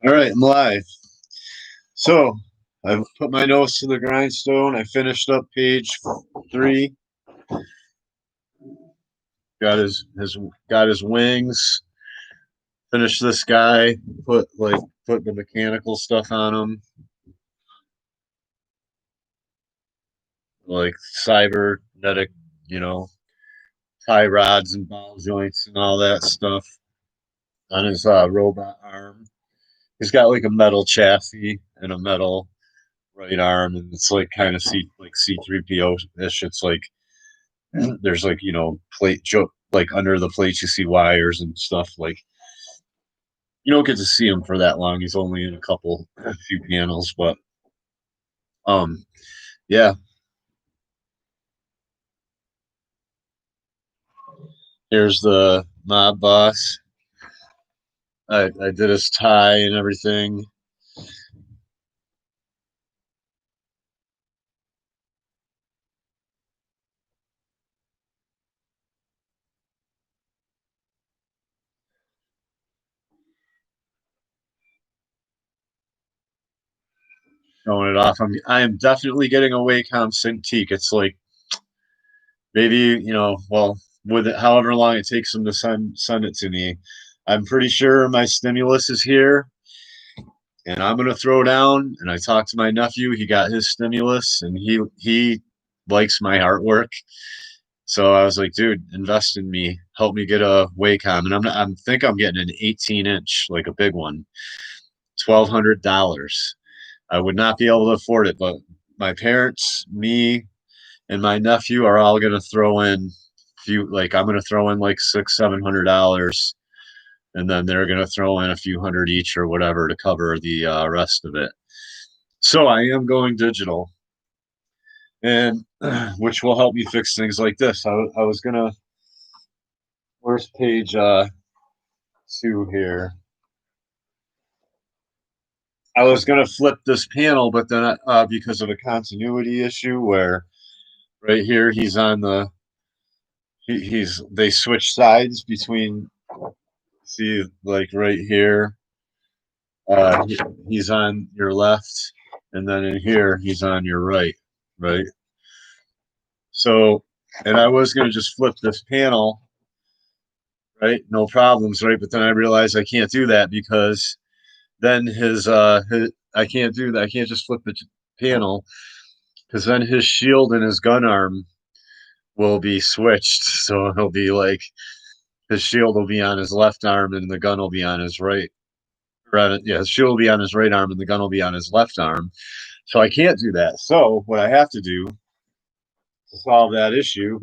All right, I'm live. So I've put my nose to the grindstone. I finished up page 3. Got his wings. Finished this guy. Put the mechanical stuff on him, like cybernetic, you know, tie rods and ball joints and all that stuff on his robot arm. He's got like a metal chassis and a metal right arm, and it's like kind of C3PO ish. It's like there's like like under the plates you see wires and stuff. Like you don't get to see him for that long. He's only in a few panels, but um, yeah. Here's the mob boss. I did his tie and everything. Showing it off. I am definitely getting a Wacom Cintiq. It's like maybe well, with it, however long it takes them to send it to me. I'm pretty sure my stimulus is here, and I'm gonna throw down. And I talked to my nephew. He got his stimulus, and he likes my artwork. So I was like, dude, invest in me, help me get a Wacom, and I'm getting an 18-inch, like a big one, $1,200. I would not be able to afford it, but my parents, me, and my nephew are all gonna throw in I'm gonna throw in like $600-700, and then they're gonna throw in a few hundred each or whatever to cover the rest of it. So I am going digital, and which will help me fix things like this. I was gonna where's page 2 here. I was gonna flip this panel, but then because of a continuity issue where right here he's they switch sides between, see, like right here, he's on your left, and then in here he's on your right, right. So, and I was gonna just flip this panel, right, no problems, right, but then I realized I can't do that because then his I can't do that. I can't just flip the panel because then his shield and his gun arm will be switched. So he'll be like his shield will be on his left arm and the gun will be on his right. Yeah, his shield will be on his right arm and the gun will be on his left arm. So I can't do that. So what I have to do to solve that issue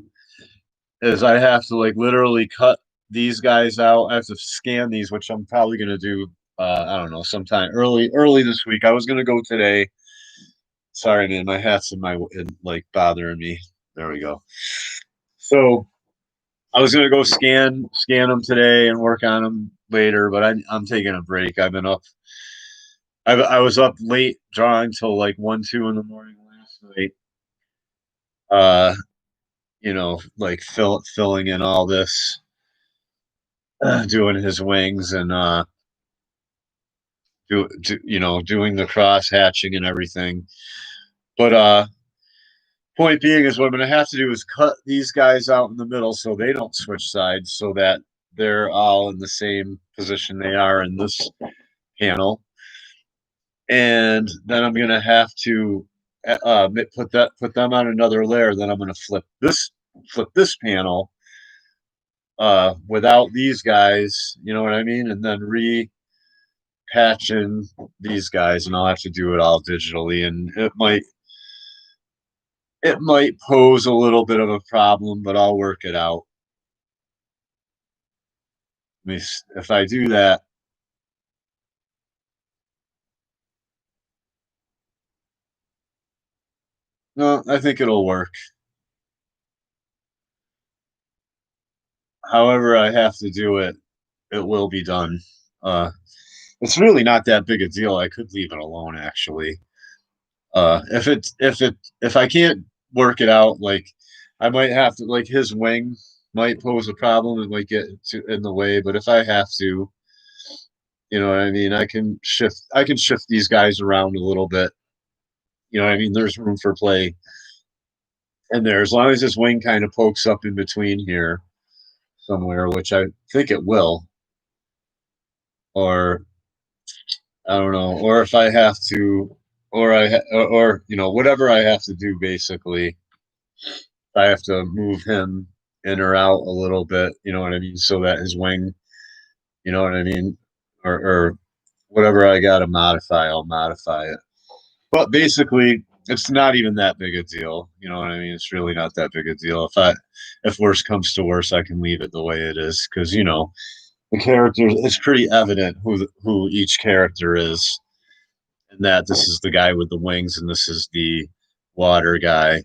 is I have to like literally cut these guys out. I have to scan these, which I'm probably gonna do. I don't know, sometime early this week. I was gonna go today. Sorry, man, my hat's like bothering me. There we go. So I was gonna go scan them today and work on them later, but I'm taking a break. I've been up. I was up late drawing till like 1, 2 in the morning last night. Uh, like filling in all this, doing his wings and doing the cross hatching and everything. But point being is what I'm going to have to do is cut these guys out in the middle so they don't switch sides, so that they're all in the same position they are in this panel. And then I'm going to have to put them on another layer. Then I'm going to flip this panel without these guys, you know what I mean, and then patch in these guys, and I'll have to do it all digitally, and it might pose a little bit of a problem, but I'll work it out. If I do that, no, I think it'll work. However I have to do it, it will be done. It's really not that big a deal. I could leave it alone, actually. If I can't work it out, like I might have to, like his wing might pose a problem and might get in the way. But if I have to, You know what I mean? I can shift these guys around a little bit. You know what I mean? There's room for play in there as long as this wing kind of pokes up in between here somewhere, which I think it will. Or I don't know, or if I have to, or you know, whatever I have to do, basically, I have to move him in or out a little bit. You know what I mean? So that his wing, you know what I mean, or whatever I got to modify, I'll modify it. But basically, it's not even that big a deal. You know what I mean? It's really not that big a deal. If worse comes to worse, I can leave it the way it is because you know the characters. It's pretty evident who each character is, and that this is the guy with the wings, and this is the water guy,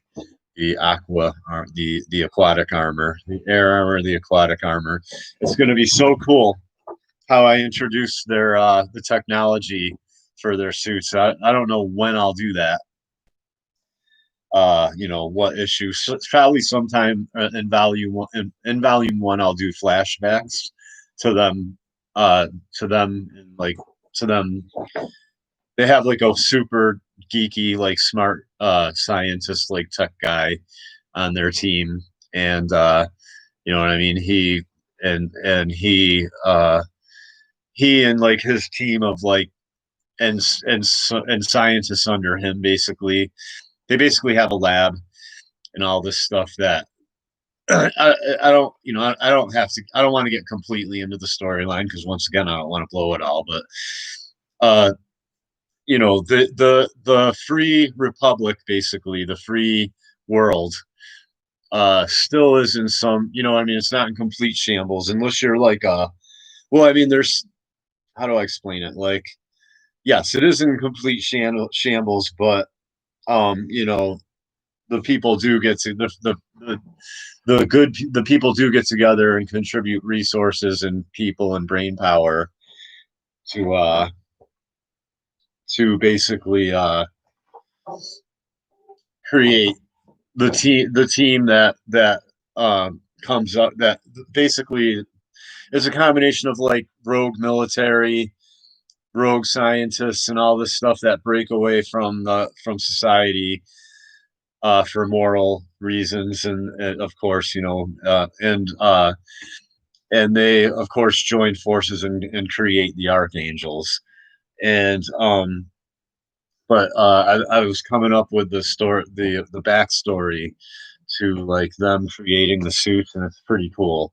the aqua, or the aquatic armor, the air armor, the aquatic armor. It's going to be so cool how I introduce their the technology for their suits. I don't know when I'll do that. You know what issue? So it's probably sometime in volume one. In volume one, I'll do flashbacks to them. To them, and like to them. They have like a super geeky, like smart scientist, like tech guy on their team, and you know what I mean. And he and like his team of like and scientists under him basically they basically have a lab and all this stuff that I don't you know I don't have to I don't want to get completely into the storyline because once again I don't want to blow it all but uh you know the free republic basically the free world still is in some you know I mean it's not in complete shambles unless you're like well I mean there's how do I explain it like yes it is in complete shambles but you know the people do get to the good the people do get together and contribute resources and people and brain power to basically create the team that comes up that basically is a combination of like rogue military rogue scientists and all this stuff that break away from society for moral reasons and of course you know and they of course join forces and create the archangels and but I was coming up with the story the backstory to like them creating the suits and it's pretty cool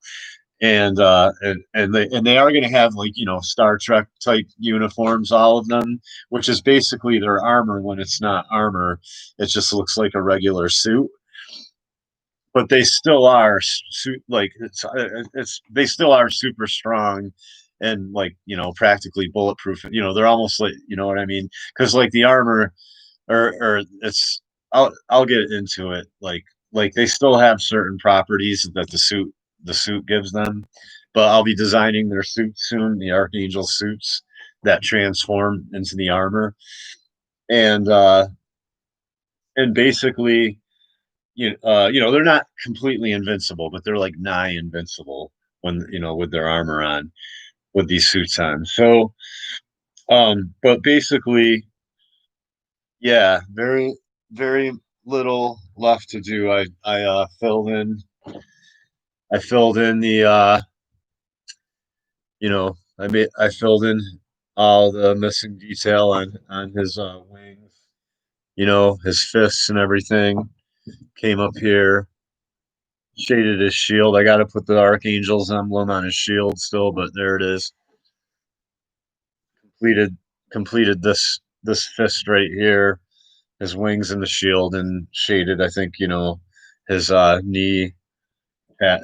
and they are going to have like you know Star Trek type uniforms all of them which is basically their armor when it's not armor it just looks like a regular suit but they still are like it's they still are super strong and like you know practically bulletproof you know they're almost like you know what I mean because like the armor or it's I'll get into it like they still have certain properties that the suit gives them but I'll be designing their suits soon the archangel suits that transform into the armor and uh and basically you know, they're not completely invincible, but they're like nigh invincible when you know with their armor on, with these suits on. So, but basically, yeah, very little left to do. I filled in the you know I filled in all the missing detail on his wings, you know, his fists and everything. Came up here shaded his shield. I got to put the Archangel's emblem on his shield still, but there it is. Completed completed this fist right here, his wings and the shield, and shaded. I think you know his knee pad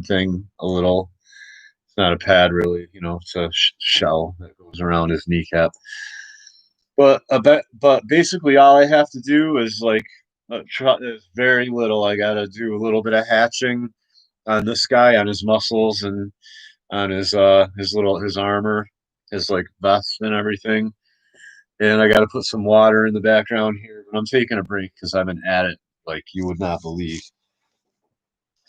thing a little. It's not a pad really, you know. It's a shell that goes around his kneecap. But basically all I have to do is like is very little. I got to do a little bit of hatching on this guy on his muscles and on his armor, his like vest and everything. And I got to put some water in the background here, but I'm taking a break because I've been at it like you would not believe.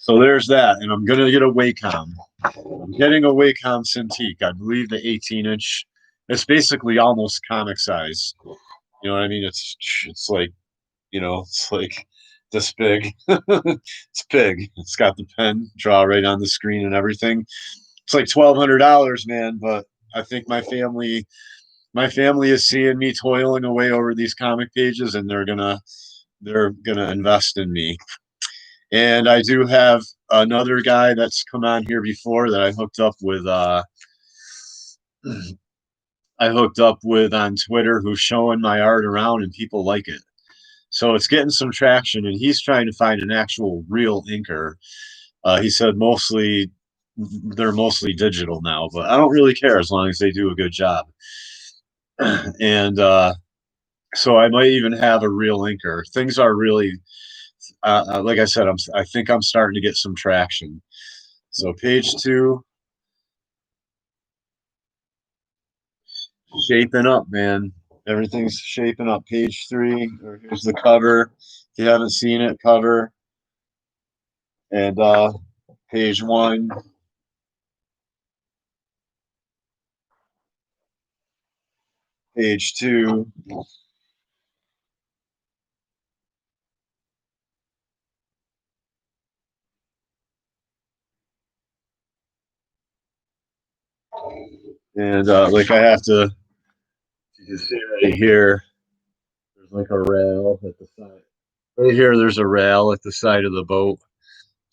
So there's that, and I'm gonna get a Wacom. I'm getting a Wacom Cintiq. I believe the 18-inch. It's basically almost comic size. You know what I mean? It's like, it's like this big. It's big. It's got the pen, draw right on the screen and everything. It's like $1,200, man. But I think my family is seeing me toiling away over these comic pages, and they're gonna invest in me. And I do have another guy that's come on here before that I hooked up with. I hooked up with on Twitter, who's showing my art around, and people like it. So it's getting some traction, and he's trying to find an actual real inker. He said they're mostly digital now, but I don't really care as long as they do a good job. And so I might even have a real inker. Things are really, like I said, I think I'm starting to get some traction. So page 2, shaping up, man. Everything's shaping up. Page 3, or here's the cover. If you haven't seen it, cover. And page 1, page 2, and like I have to, you can see right here, there's like a rail at the side. Right here, there's a rail at the side of the boat.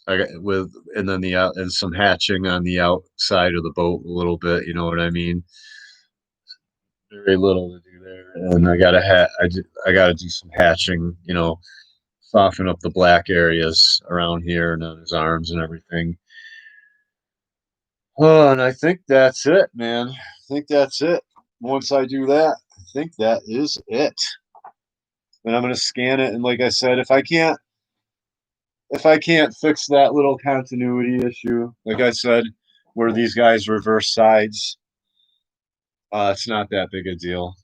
I got with, and then the out, and some hatching on the outside of the boat a little bit. You know what I mean? Very little to do there, and I gotta do some hatching. Soften up the black areas around here and on his arms and everything. Oh, and I think that's it, man. I think that's it. Once I do that, I think that is it. And I'm gonna scan it, and like I said, if I can't fix that little continuity issue, like I said, where these guys reverse sides, it's not that big a deal.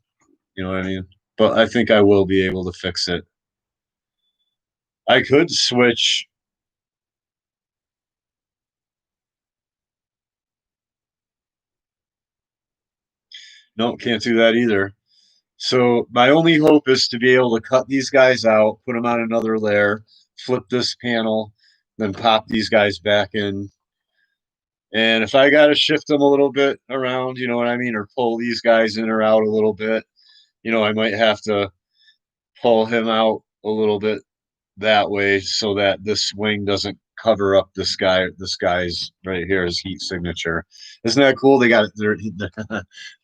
You know what I mean? But I think I will be able to fix it. I could switch. No, can't do that either. So my only hope is to be able to cut these guys out, put them on another layer, flip this panel, then pop these guys back in. And if I got to shift them a little bit around, you know what I mean, or pull these guys in or out a little bit, I might have to pull him out a little bit that way so that this wing doesn't cover up this guy. This guy's right here, his heat signature. Isn't that cool? They got their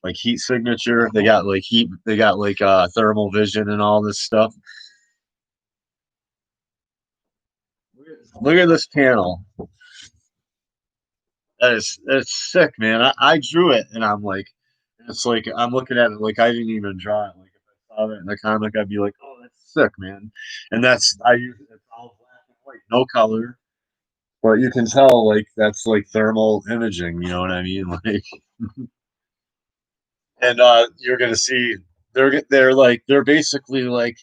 like heat signature. They got like heat. They got like thermal vision and all this stuff. Look at this panel. That's sick, man. I drew it, and I'm like, it's like I'm looking at it like I didn't even draw it. Like if I saw that in the comic, I'd be like, oh, that's sick, man. And that's I use it's all black and white, no color. But you can tell, like, that's like thermal imaging, you know what I mean? Like, and you're gonna see they're basically like,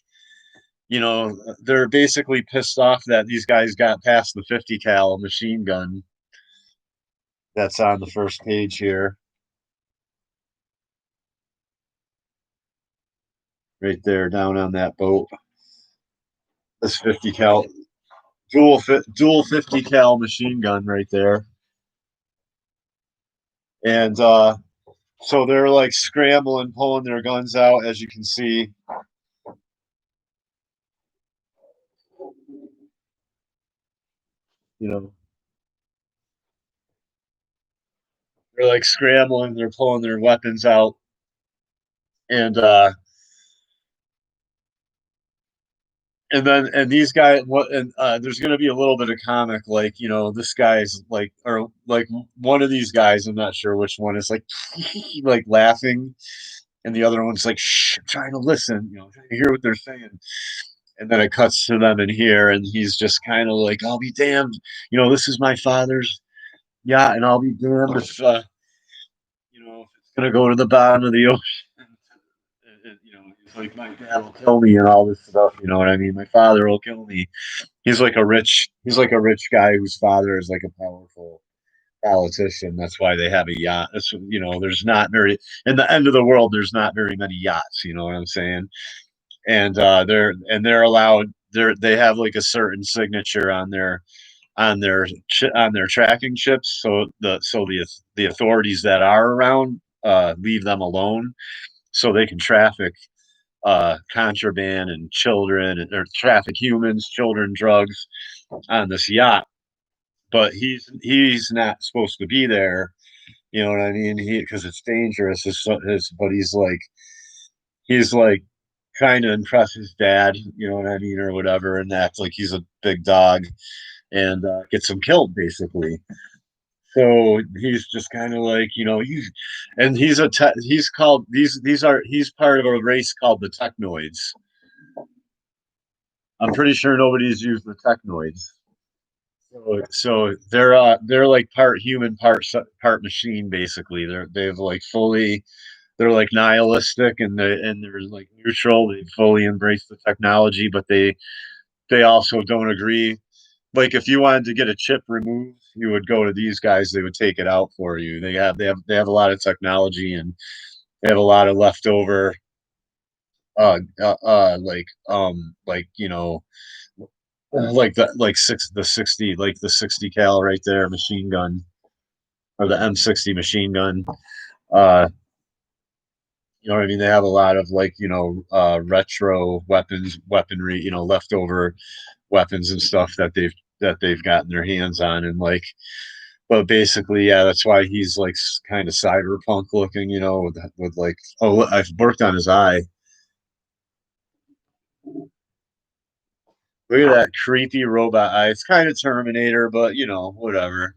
they're basically pissed off that these guys got past the 50 cal machine gun that's on the first page here, right there, down on that boat. This 50 cal dual 50 cal machine gun right there, and so they're like scrambling, pulling their guns out, as you can see. You know, they're like scrambling, they're pulling their weapons out, and and these guys, what and there's going to be a little bit of comic, like, this guy's like, or like one of these guys, I'm not sure which one, is like like laughing, and the other one's like, shh, I'm trying to listen, trying to hear what they're saying. And then it cuts to them in here, and he's just kind of like, I'll be damned, this is my father's yacht, and I'll be damned if it's gonna go to the bottom of the ocean. like my dad will kill me and all this stuff. You know what I mean? My father will kill me. He's like a rich guy whose father is like a powerful politician. That's why they have a yacht. There's not very in the end of the world. There's not very many yachts. You know what I'm saying? And they're allowed. They have like a certain signature on their tracking chips. So the authorities that are around leave them alone so they can traffic contraband and children or traffic humans, children, drugs on this yacht. But he's not supposed to be there. You know what I mean? Because it's dangerous. But he's like trying to impress his dad. You know what I mean, or whatever, and act like he's a big dog and gets him killed basically. So he's just kind of like he's called he's part of a race called the Technoids. I'm pretty sure nobody's used the Technoids. So they're like part human, part machine. Basically, they've like fully they're like nihilistic and they're like neutral. They fully embrace the technology, but they also don't agree. Like if you wanted to get a chip removed, you would go to these guys. They would take it out for you. They have a lot of technology and they have a lot of leftover like like the 60 cal right there machine gun or the M60 machine gun. Uh, you know what I mean? They have a lot of retro weaponry, leftover weapons and stuff that they've gotten their hands on, and but basically, yeah, that's why he's like kind of cyberpunk looking, with like, oh, I've worked on his eye. Look at that creepy robot eye. It's kind of Terminator, but whatever.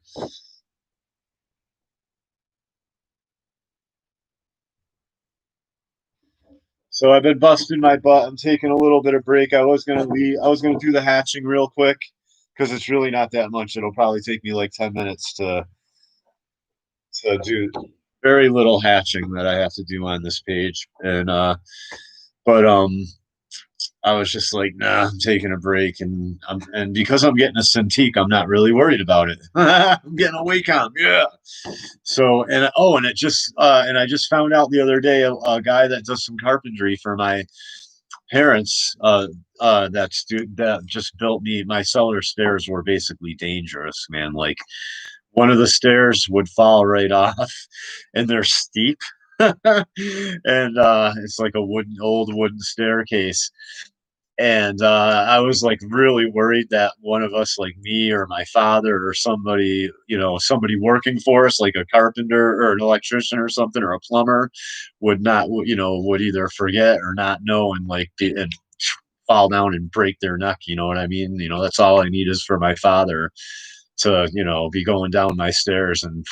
So I've been busting my butt. I'm taking a little bit of break. I was gonna leave. I was gonna do the hatching real quick because it's really not that much. It'll probably take me like 10 minutes to do very little hatching that I have to do on this page. And but I was just like, nah, I'm taking a break, and because I'm getting a Cintiq, I'm not really worried about it. I'm getting a Wacom, yeah. So and I just found out the other day a guy that does some carpentry for my parents that just built me my cellar stairs were basically dangerous, man. Like one of the stairs would fall right off and they're steep. And it's like a old wooden staircase, and I was like really worried that one of us, like me or my father or somebody working for us, like a carpenter or an electrician or something or a plumber, would either forget or not know and and fall down and break their neck. You know what I mean? That's all I need is for my father to be going down my stairs and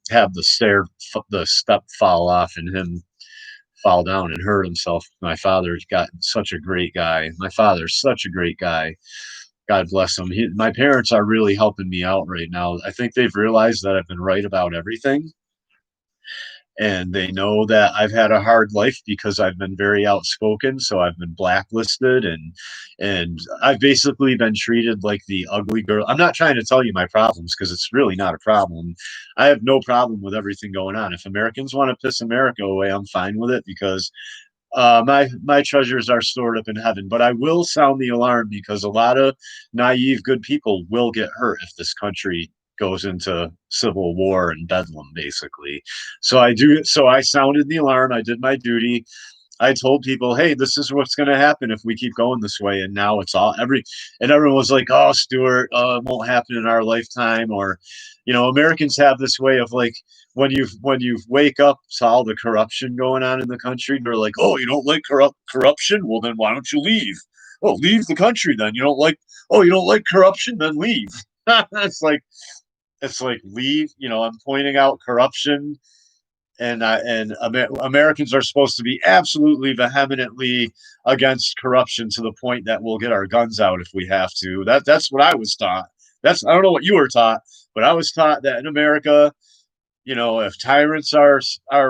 have the step fall off and him fall down and hurt himself. My father's got such a great guy. My father's such a great guy. God bless him. My parents are really helping me out right now. I think they've realized that I've been right about everything. And they know that I've had a hard life because I've been very outspoken. So I've been blacklisted and I've basically been treated like the ugly girl. I'm not trying to tell you my problems because it's really not a problem. I have no problem with everything going on. If Americans want to piss America away, I'm fine with it because my treasures are stored up in heaven. But I will sound the alarm because a lot of naive, good people will get hurt if this country goes into civil war and bedlam, basically. So I do. So I sounded the alarm. I did my duty. I told people, hey, this is what's going to happen if we keep going this way. And now and everyone was like, oh, Stuart, it won't happen in our lifetime. Or, Americans have this way of like, when you wake up to all the corruption going on in the country, they're like, oh, you don't like corruption? Well, then why don't you leave? Oh, leave the country then. You don't like corruption? Then leave. It's like leave. I'm pointing out corruption and Americans are supposed to be absolutely vehemently against corruption to the point that we'll get our guns out if we have to. That's what I was taught. I don't know what you were taught, but I was taught that in America, if tyrants are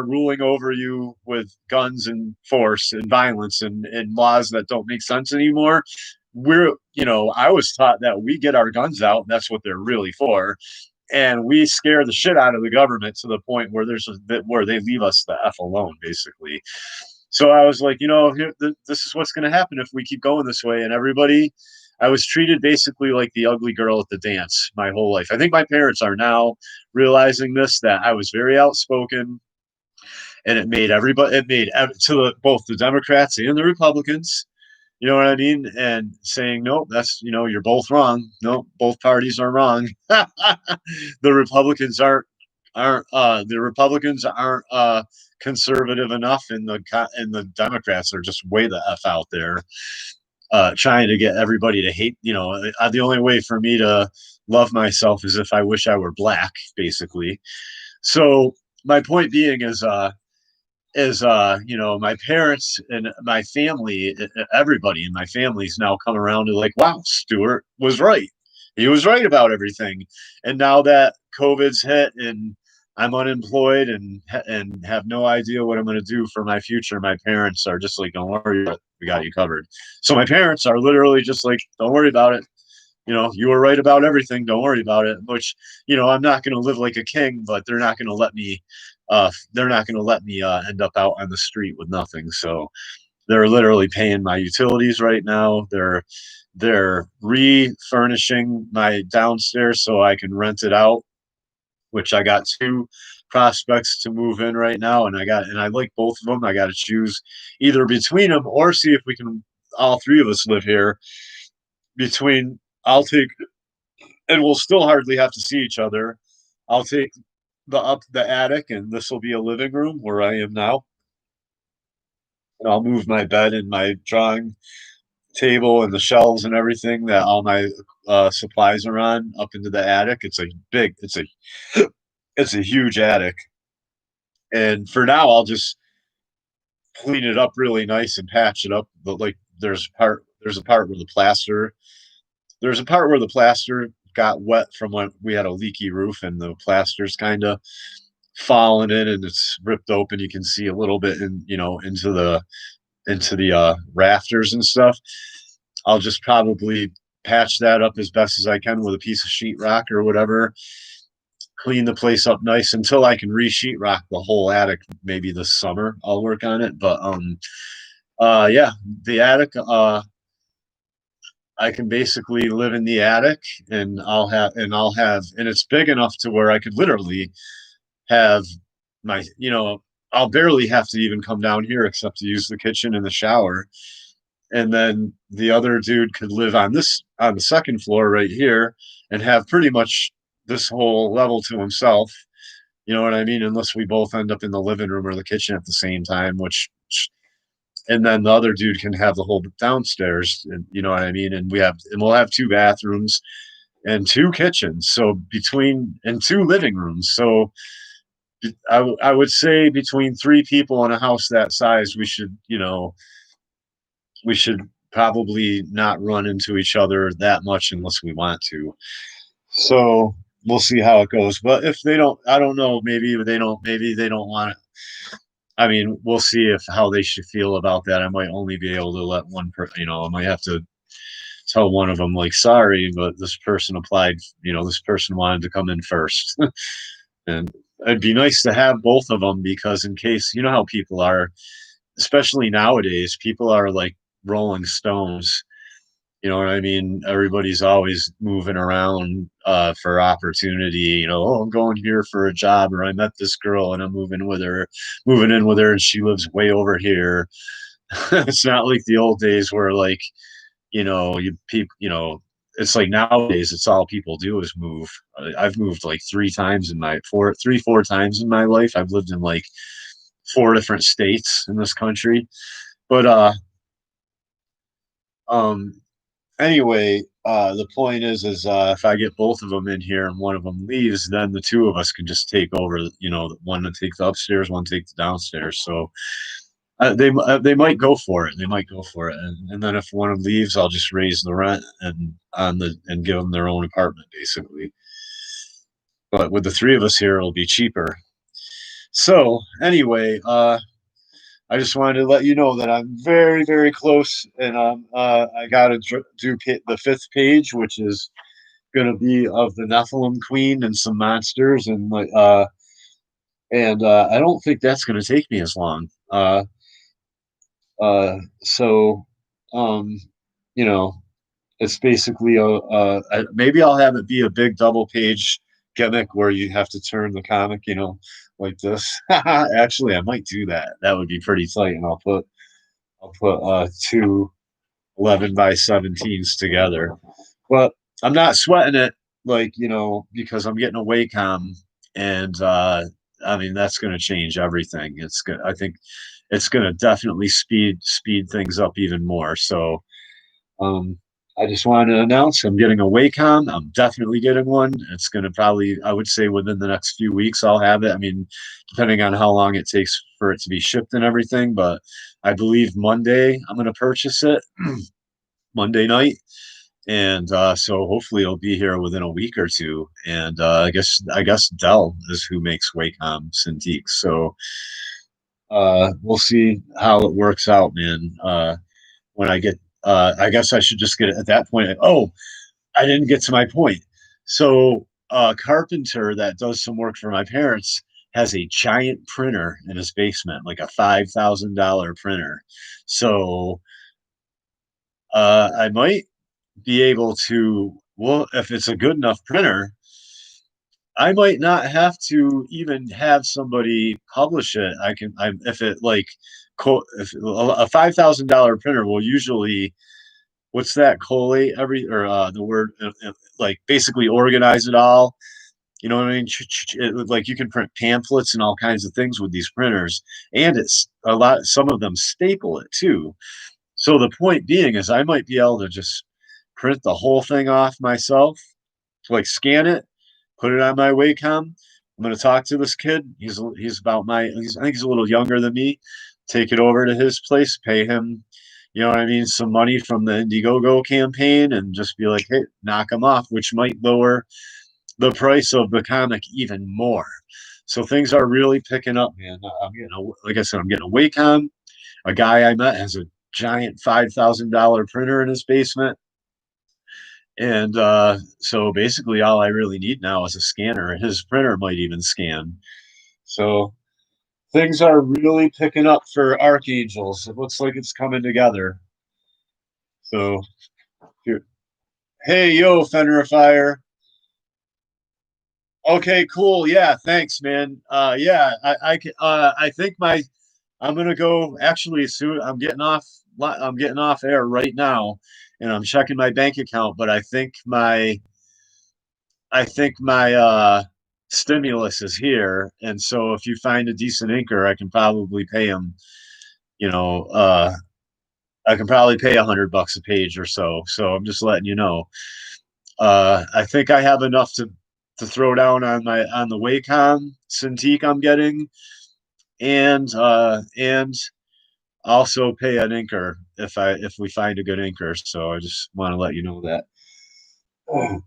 ruling over you with guns and force and violence and laws that don't make sense anymore, I was taught that we get our guns out, and that's what they're really for, and we scare the shit out of the government to the point where there's a bit where they leave us the f alone, basically. So I was like, this is what's going to happen if we keep going this way. And everybody, I was treated basically like the ugly girl at the dance my whole life. I think my parents are now realizing this, that I was very outspoken, and it made both the Democrats and the Republicans. You know what I mean? And saying, nope, you're both wrong. Nope, both parties are wrong. The Republicans aren't conservative enough, and the Democrats are just way the f out there, trying to get everybody to hate. The only way for me to love myself is if I wish I were black, basically. So my point being is my parents and my family, everybody in my family's now come around to like, wow, Stuart was right. He was right about everything. And now that COVID's hit and I'm unemployed and have no idea what I'm going to do for my future, my parents are just like, don't worry, we got you covered. So my parents are literally just like, don't worry about it. You were right about everything. Don't worry about it. Which, I'm not going to live like a king, but they're not going to let me end up out on the street with nothing. So they're literally paying my utilities right now. They're refurnishing my downstairs so I can rent it out, which I got two prospects to move in right now, and I like both of them. I got to choose either between them or see if we can all three of us live here. Between I'll take and we'll still hardly have to see each other. I'll take the attic, and this will be a living room where I am now. And I'll move my bed and my drawing table and the shelves and everything that all my supplies are on up into the attic. It's a huge attic, and for now I'll just clean it up really nice and patch it up. But like there's a part where the plaster got wet from when we had a leaky roof, and the plaster's kind of fallen in and it's ripped open. You can see a little bit into the rafters and stuff. I'll just probably patch that up as best as I can with a piece of sheetrock or whatever. Clean the place up nice until I can re-sheetrock the whole attic. Maybe this summer I'll work on it. But yeah, the attic. I can basically live in the attic, and and it's big enough to where I could literally have I'll barely have to even come down here except to use the kitchen and the shower. And then the other dude could live on the second floor right here and have pretty much this whole level to himself. You know what I mean? Unless we both end up in the living room or the kitchen at the same time, and then the other dude can have the whole downstairs, and you know what I mean? We'll have two bathrooms and two kitchens. So and two living rooms. So I would say between three people in a house that size, we should probably not run into each other that much unless we want to. So we'll see how it goes. But if they don't, I don't know. Maybe they don't want it. I mean, we'll see how they should feel about that. I might only be able to let one I might have to tell one of them like, sorry, but this person applied. This person wanted to come in first. And it'd be nice to have both of them, because in case, how people are, especially nowadays, people are like rolling stones. You know what I mean? Everybody's always moving around for opportunity. Oh, I'm going here for a job, or I met this girl and I'm moving in with her, and she lives way over here. It's not like the old days where like, it's like nowadays it's all people do is move. I've moved like four times in my life. I've lived in like 4 different states in this country. But um anyway, the point is if I get both of them in here and one of them leaves, then the two of us can just take over. One to take the upstairs, one take the downstairs. So they might go for it. They might go for it, and then if one of them leaves, I'll just raise the rent and give them their own apartment, basically. But with the three of us here, it'll be cheaper. So anyway, I just wanted to let you know that I'm very, very close, and I got to do the fifth page, which is going to be of the Nephilim Queen and some monsters, and I don't think that's going to take me as long. So, um, you know, it's basically maybe I'll have it be a big double page gimmick where you have to turn the comic, like this. Actually, I might do that. That would be pretty tight, and I'll put two 11 by 17s together. But I'm not sweating it, like, because I'm getting a Wacom, and I mean that's going to change everything. It's good. I think it's going to definitely speed things up even more. So um, I just wanted to announce I'm getting a Wacom. I'm definitely getting one. It's going to probably, I would say, within the next few weeks, I'll have it. I mean, depending on how long it takes for it to be shipped and everything, but I believe Monday I'm going to purchase it Monday night. And so hopefully it'll be here within a week or two. And I guess Dell is who makes Wacom Cintiq. So we'll see how it works out, man. When I get, I guess I should just get it at that point. Oh, I didn't get to my point. So, a carpenter that does some work for my parents has a giant printer in his basement, like a $5,000 printer. So, I might be able to, well, if it's a good enough printer, I might not have to even have somebody publish it. If it like, if a $5,000 printer will usually, what's that, collate every, or the word, like basically organize it all. You know what I mean? Like you can print pamphlets and all kinds of things with these printers, and it's a lot. Some of them staple it too. So the point being is, I might be able to just print the whole thing off myself, like scan it, put it on my Wacom. I'm going to talk to this kid. He's about I think he's a little younger than me. Take it over to his place, pay him, you know what I mean, some money from the Indiegogo campaign, and just be like, hey, knock him off, which might lower the price of the comic even more. So things are really picking up, man. Like I said, I'm getting a Wacom. A guy I met has a giant $5,000 printer in his basement. And so basically, all I really need now is a scanner. His printer might even scan. So things are really picking up for Archangels. It looks like it's coming together. So, here. Hey, yo, Fenrir Fire. Okay, cool. Yeah, thanks, man. Yeah, I think I'm gonna go. Actually, soon I'm getting off. I'm getting off air right now, and I'm checking my bank account. But I think my stimulus is here, and so if you find a decent inker, I can probably pay him. You know, I can probably pay $100 a page or so. So I'm just letting you know. I think I have enough to throw down on the Wacom Cintiq I'm getting, and also pay an inker if we find a good inker. So I just want to let you know that. Oh,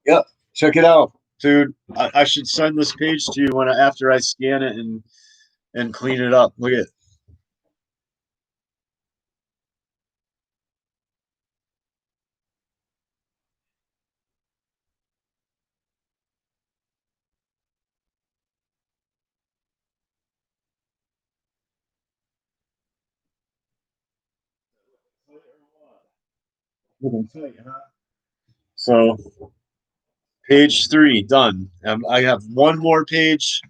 yep, check it out, dude. I should send this page to you after I scan it and clean it up. Look at. So page 3 done. I have one more page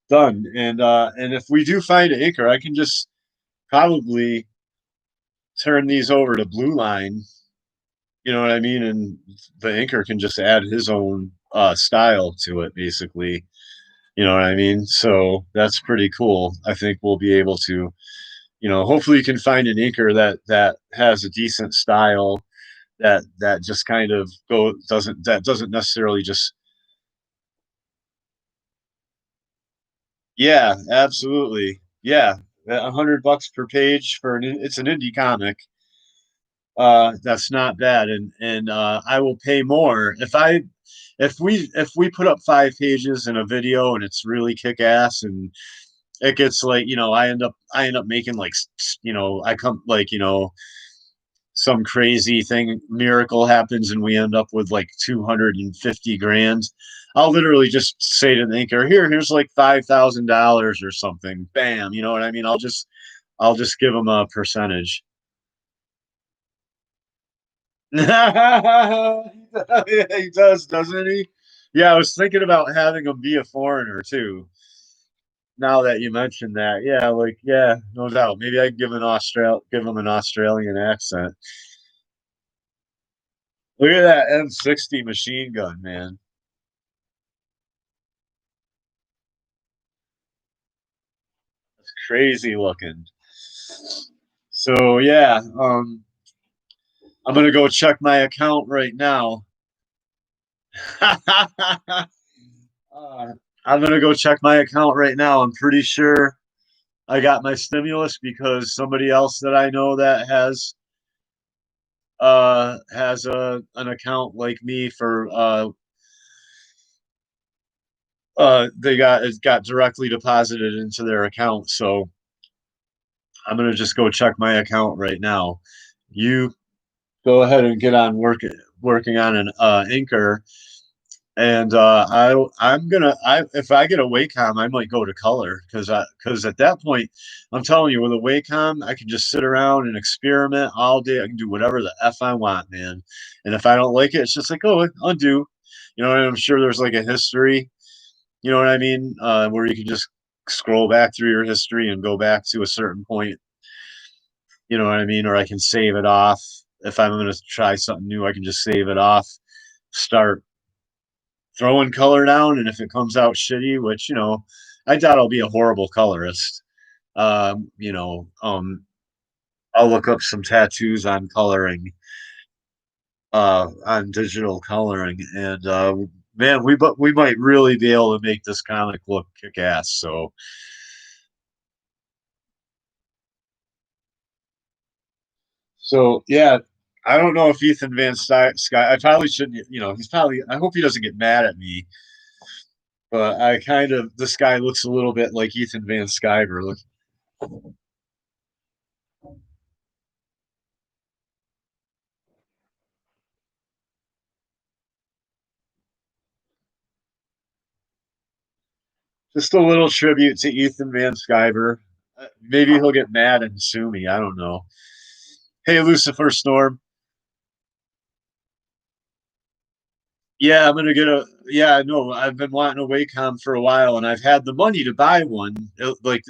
done, and if we do find an inker, I can just probably turn these over to Blue Line. You know what I mean? And the inker can just add his own style to it, basically. You know what I mean? So that's pretty cool. I think we'll be able to, hopefully you can find an inker that has a decent style that just kind of doesn't necessarily just. Yeah, absolutely. Yeah, $100 per page it's an indie comic. That's not bad, and I will pay more if we put up 5 pages in a video and it's really kick ass and it gets like I end up making like I come like some crazy thing miracle happens and we end up with like 250 grand. I'll literally just say to the inker, here's like $5,000 or something. Bam, you know what I mean? I'll just give them a percentage. Yeah, he does, doesn't he? Yeah, I was thinking about having him be a foreigner too. Now that you mentioned that, yeah, like yeah, no doubt. Maybe I can give him an Australian accent. Look at that M60 machine gun, man. It's crazy looking. So yeah, I'm gonna go check my account right now. Uh, I'm gonna go check my account right now. I'm pretty sure I got my stimulus because somebody else that I know that has a an account like me for they got it got directly deposited into their account. So I'm gonna just go check my account right now. You go ahead and get on working on an inker. And I'm gonna I if I get a Wacom, I might go to color because at that point, I'm telling you, with a Wacom, I can just sit around and experiment all day. I can do whatever the f I want, man. And if I don't like it, it's just like, oh, undo. You know, and I'm sure there's like a history. You know what I mean? Where you can just scroll back through your history and go back to a certain point. You know what I mean? Or I can save it off. If I'm going to try something new, I can just save it off, start throwing color down, and if it comes out shitty, which I doubt I'll be a horrible colorist. Um, you know, um, I'll look up some tattoos on coloring, on digital coloring, and man, we might really be able to make this comic look kick ass. So yeah, I don't know if Ethan Van Sky. I probably shouldn't. He's probably. I hope he doesn't get mad at me. But I kind of this guy looks a little bit like Ethan Van Sciver. Look, just a little tribute to Ethan Van Sciver. Maybe he'll get mad and sue me. I don't know. Hey, Lucifer Storm. Yeah, I'm gonna get a. Yeah, no, I've been wanting a Wacom for a while, and I've had the money to buy one. Like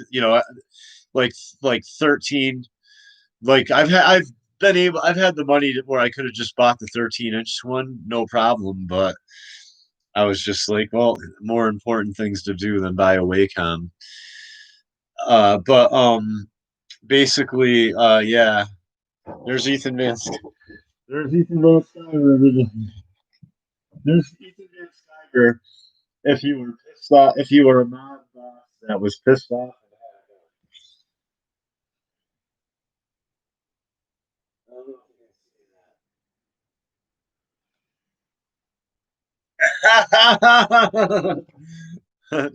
like 13. Like I've been able. I've had the money where I could have just bought the 13-inch one, no problem. But I was just like, well, more important things to do than buy a Wacom. But basically, yeah. There's Ethan Van. There's Ethan Van Sciver. There's Ethan Van Sciver. If you were pissed off, if you were a mob boss that was pissed off.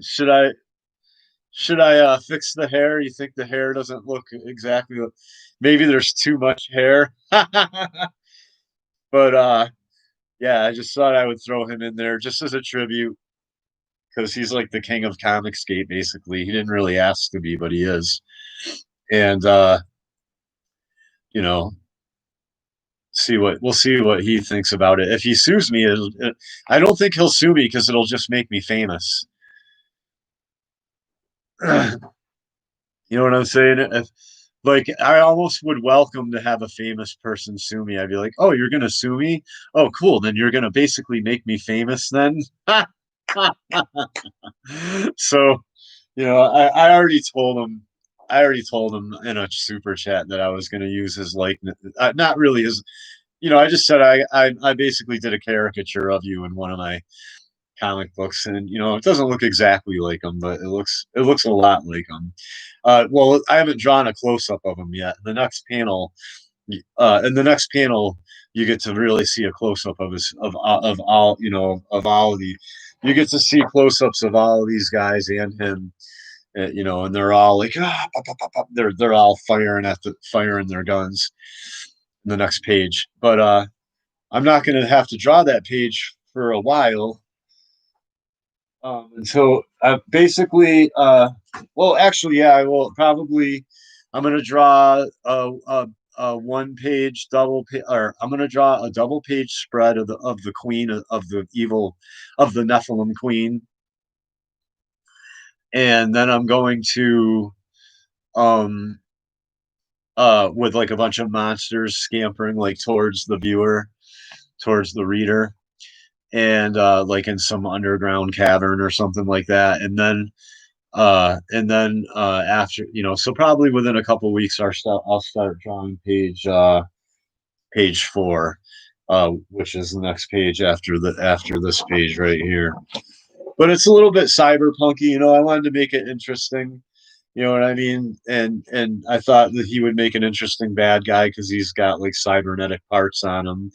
should I should I fix the hair? You think the hair doesn't look exactly? Maybe there's too much hair. But yeah, I just thought I would throw him in there just as a tribute because he's like the king of Comicsgate. Basically, he didn't really ask to be, but he is. And you know, see what he thinks about it. If he sues me, I don't think he'll sue me because it'll just make me famous. You know what I'm saying? Like I almost would welcome to have a famous person sue me. I'd be like, "Oh, you're gonna sue me? Oh, cool. Then you're gonna basically make me famous then." So, I already told him. I already told him in a super chat that I was going to use his likeness. Not really his. I just said I basically did a caricature of you in one of my comic books, and it doesn't look exactly like him, but it looks a lot like him. Well, I haven't drawn a close up of him yet. The next panel, In the next panel, you get to really see a close up of his of all of all of the. You get to see close ups of all of these guys and him, and they're all like pop, pop, pop, pop. They're all firing their guns. In the next page, but I'm not going to have to draw that page for a while. And so basically, well, actually, yeah, I will probably. I'm going to draw a one page or I'm going to draw a double page spread of the queen of the evil of the Nephilim queen, and then I'm going to um with like a bunch of monsters scampering like towards the viewer, towards the reader, and like in some underground cavern or something like that, and then after so probably within a couple weeks I'll start drawing page 4, which is the next page after this page right here. But it's a little bit cyberpunky, I wanted to make it interesting, you know what I mean? And I thought that he would make an interesting bad guy because he's got like cybernetic parts on him,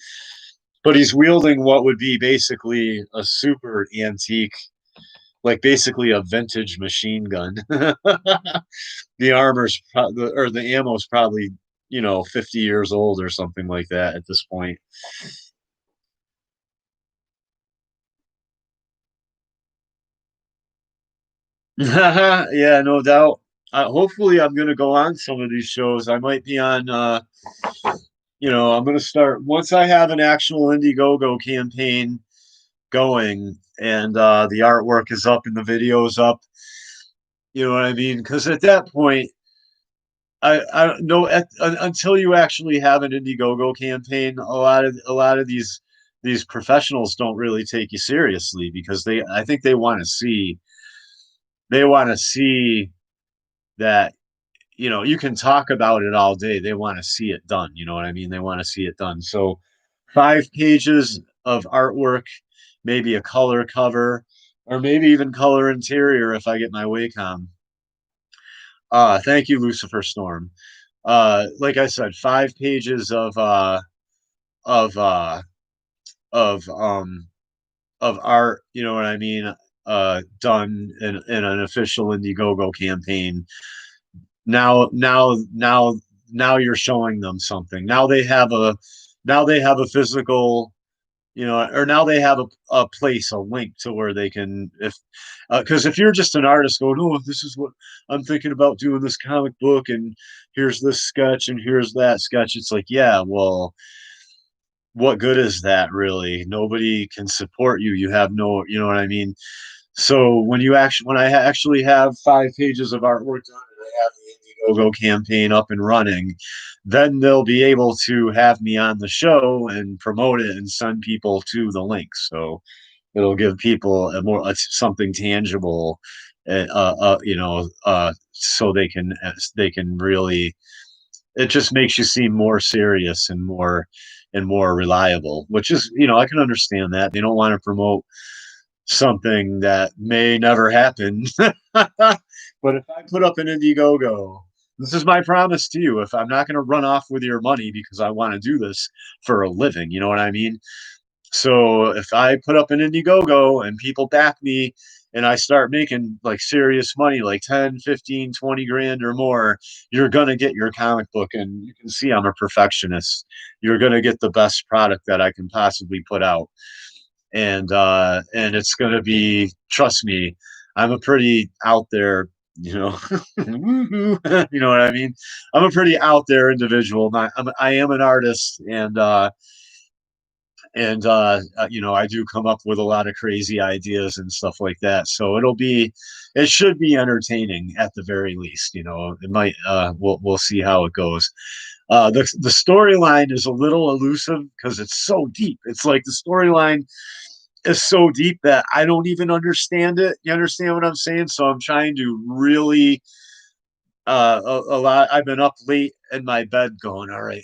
but he's wielding what would be basically a super antique, like basically a vintage machine gun. The or the ammo's probably 50 years old or something like that at this point. Yeah, no doubt. Hopefully I'm going to go on some of these shows. I might be on I'm going to start once I have an actual Indiegogo campaign going, and the artwork is up and the video's up. You know what I mean? Because at that point, I know until you actually have an Indiegogo campaign, a lot of these professionals don't really take you seriously because I think they want to see that you can talk about it all day. They want to see it done. You know what I mean? They want to see it done. So 5 pages of artwork, maybe a color cover, or maybe even color interior if I get my Wacom. Thank you, Lucifer Storm. Like I said, 5 pages of uh of um of art, you know what I mean, done in an official Indiegogo campaign. Now you're showing them something. Now they have a physical, or now they have a place, a link to where they can, because if you're just an artist going, oh, this is what I'm thinking about doing, this comic book, and here's this sketch and here's that sketch, it's like, yeah, well, what good is that really? Nobody can support you. You have no, you know what I mean? So when I actually have 5 pages of artwork done and I have the Indiegogo campaign up and running, then they'll be able to have me on the show and promote it and send people to the link. So it'll give people something tangible, so they can really. It just makes you seem more serious and more reliable, which is, I can understand that they don't want to promote something that may never happen. But if I put up an Indiegogo, this is my promise to you. If I'm not going to run off with your money because I want to do this for a living, you know what I mean? So if I put up an Indiegogo and people back me and I start making like serious money, like 10, 15, 20 grand or more, you're going to get your comic book. And you can see I'm a perfectionist. You're going to get the best product that I can possibly put out, and it's going to be, trust me, I'm a pretty out there, you know what I mean. I'm a pretty out there individual. I am an artist, and I do come up with a lot of crazy ideas and stuff like that, so it should be entertaining at the very least. It might, we'll see how it goes. The storyline is a little elusive because it's so deep. It's like the storyline is so deep that I don't even understand it. You understand what I'm saying? So I'm trying to really, a lot. I've been up late in my bed going, all right,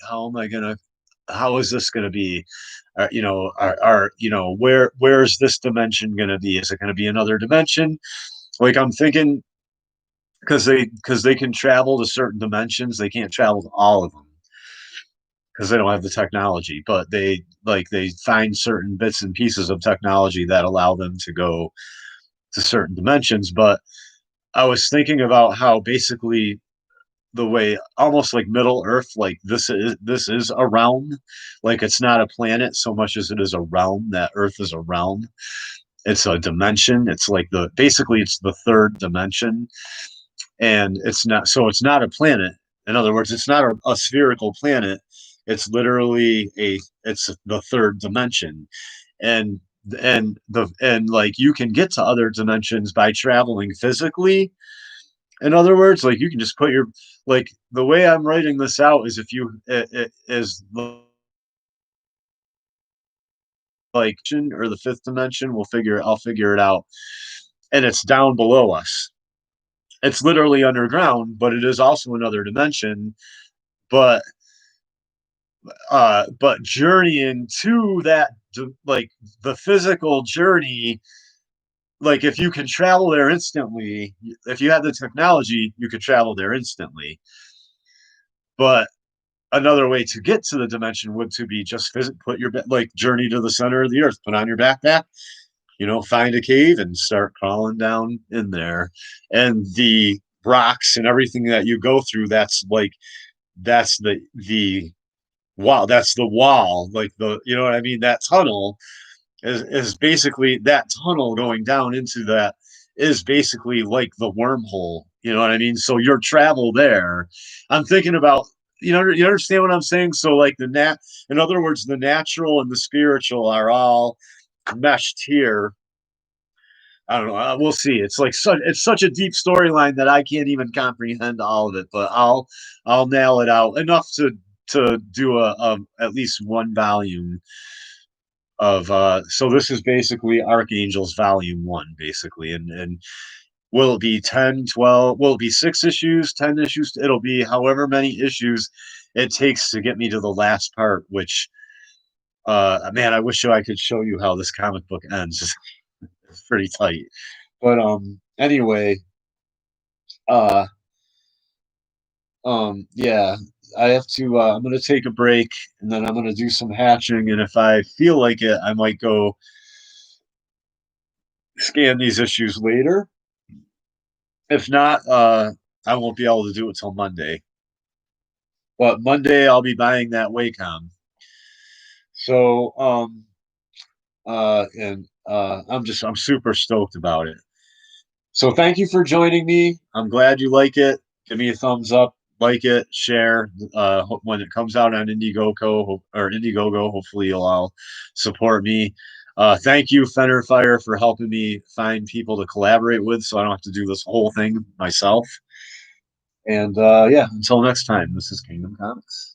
how is this gonna be? Where's this dimension gonna be? Is it gonna be another dimension? Like I'm thinking, because they can travel to certain dimensions, they can't travel to all of them. because they don't have the technology, but they find certain bits and pieces of technology that allow them to go to certain dimensions. But I was thinking about how basically the way almost like Middle Earth, like this is a realm, like it's not a planet so much as it is a realm. That Earth is a realm. It's a dimension. It's like the basically it's the third dimension, and it's not a planet. In other words, it's not a spherical planet. It's literally it's the third dimension, and and like you can get to other dimensions by traveling physically. In other words, like you can just put your like the way I'm writing this out is if you it is like or the fifth dimension, I'll figure it out, and it's down below us. It's literally underground, but it is also another dimension. But but journeying to that, like the physical journey, like if you can travel there instantly, if you have the technology, you could travel there instantly. But another way to get to the dimension would to be just put your like journey to the center of the earth, put on your backpack, find a cave and start crawling down in there. And the rocks and everything that you go through, that's the wow, that's the wall, like you know what I mean? That tunnel is basically that tunnel going down into that is basically like the wormhole. You know what I mean? So your travel there, I'm thinking about, you understand what I'm saying? So like in other words, the natural and the spiritual are all meshed here. I don't know. We'll see. It's such a deep storyline that I can't even comprehend all of it. But I'll nail it out enough to do a at least one volume of. So this is basically Archangels Volume One, basically, and will it be 10, 12? Will it be 6 issues, 10 issues? It'll be however many issues it takes to get me to the last part. Which, man, I wish I could show you how this comic book ends. It's pretty tight. But anyway, uh yeah, I have to I'm gonna take a break and then I'm gonna do some hatching, and if I feel like it, I might go scan these issues later. If not, I won't be able to do it till Monday. But Monday I'll be buying that Wacom. So and I'm super stoked about it. So thank you for joining me. I'm glad you like it. Give me a thumbs up, like it, share. When it comes out on Indiegogo or Indiegogo, hopefully you'll all support me. Thank you, Fenner Fire, for helping me find people to collaborate with, so I don't have to do this whole thing myself. And yeah, until next time, this is Kingdom Comics.